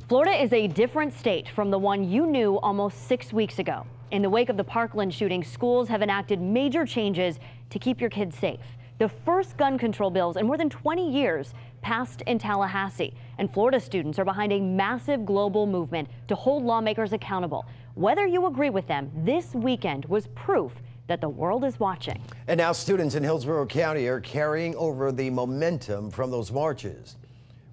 Florida is a different state from the one you knew almost 6 weeks ago. In the wake of the Parkland shooting, schools have enacted major changes to keep your kids safe. The first gun control bills in more than 20 years passed in Tallahassee, and Florida students are behind a massive global movement to hold lawmakers accountable. Whether you agree with them, this weekend was proof that the world is watching. And now students in Hillsborough County are carrying over the momentum from those marches.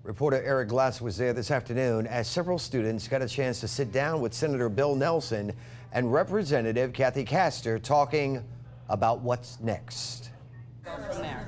Reporter Eric Glass was there this afternoon as several students got a chance to sit down with Senator Bill Nelson and Representative Kathy Castor talking about what's next.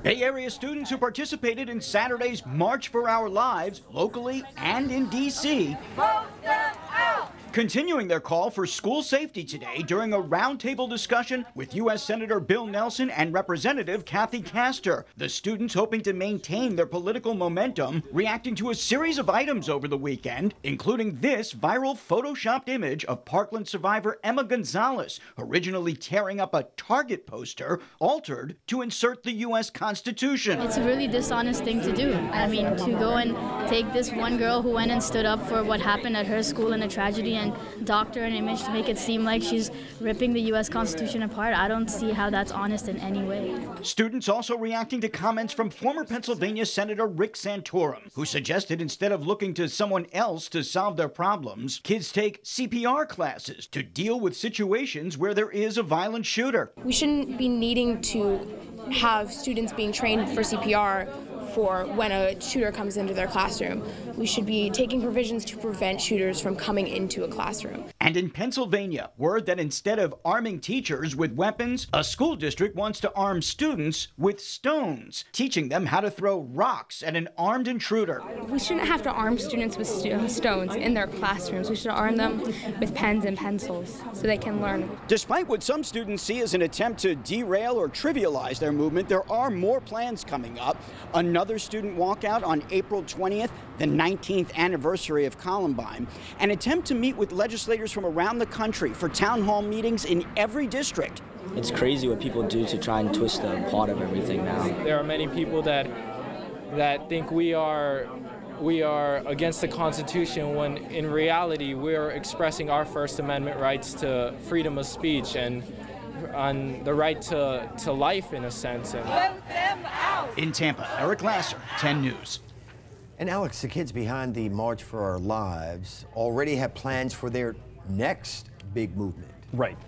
Bay Area students who participated in Saturday's March for Our Lives locally and in D.C. vote them out, continuing their call for school safety today during a roundtable discussion with U.S. Senator Bill Nelson and Representative Kathy Castor. The students hoping to maintain their political momentum, reacting to a series of items over the weekend, including this viral photoshopped image of Parkland survivor Emma Gonzalez, originally tearing up a Target poster altered to insert the U.S. Constitution. It's a really dishonest thing to do. I mean, to go and take this one girl who went and stood up for what happened at her school in a tragedy and doctor an image to make it seem like she's ripping the U.S. Constitution apart. I don't see how that's honest in any way. Students also reacting to comments from former Pennsylvania Senator Rick Santorum, who suggested instead of looking to someone else to solve their problems, kids take CPR classes to deal with situations where there is a violent shooter. We shouldn't be needing to have students being trained for CPR for when a shooter comes into their classroom. We should be taking provisions to prevent shooters from coming into a classroom. And in Pennsylvania, word that instead of arming teachers with weapons, a school district wants to arm students with stones, teaching them how to throw rocks at an armed intruder. We shouldn't have to arm students with stones in their classrooms. We should arm them with pens and pencils so they can learn. Despite what some students see as an attempt to derail or trivialize their movement, there are more plans coming up. Another student walkout on April 20th, the 19th anniversary of Columbine, an attempt to meet with legislators from around the country for town hall meetings in every district. It's crazy what people do to try and twist the plot of everything now. There are many people that think we are against the Constitution when in reality we're expressing our First Amendment rights to freedom of speech and on the right to life in a sense. Vote them out. In Tampa, Eric Lasser, 10 News. And Alex, the kids behind the March for Our Lives already have plans for their next big movement. Right.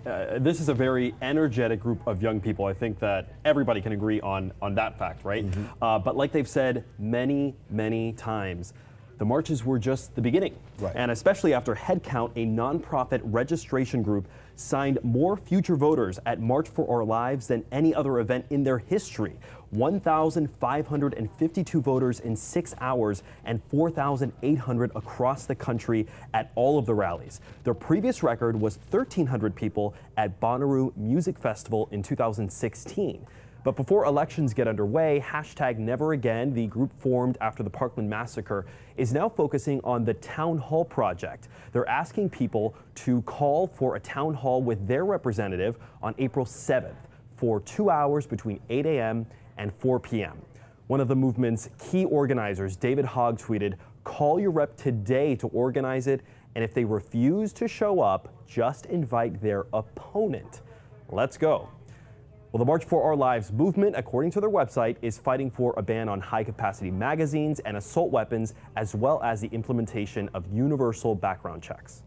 This is a very energetic group of young people. I think that everybody can agree on that fact, right? But like they've said many, many times, the marches were just the beginning. Right. And especially after Headcount, a nonprofit registration group, signed more future voters at March for Our Lives than any other event in their history. 1,552 voters in 6 hours and 4,800 across the country at all of the rallies. Their previous record was 1,300 people at Bonnaroo Music Festival in 2016. But before elections get underway, #NeverAgain, the group formed after the Parkland massacre, is now focusing on the Town Hall project. They're asking people to call for a town hall with their representative on April 7th for 2 hours between 8 a.m. and 4 p.m. One of the movement's key organizers, David Hogg, tweeted, "Call your rep today to organize it, and if they refuse to show up, just invite their opponent." Let's go. Well, the March for Our Lives movement, according to their website, is fighting for a ban on high-capacity magazines and assault weapons, as well as the implementation of universal background checks.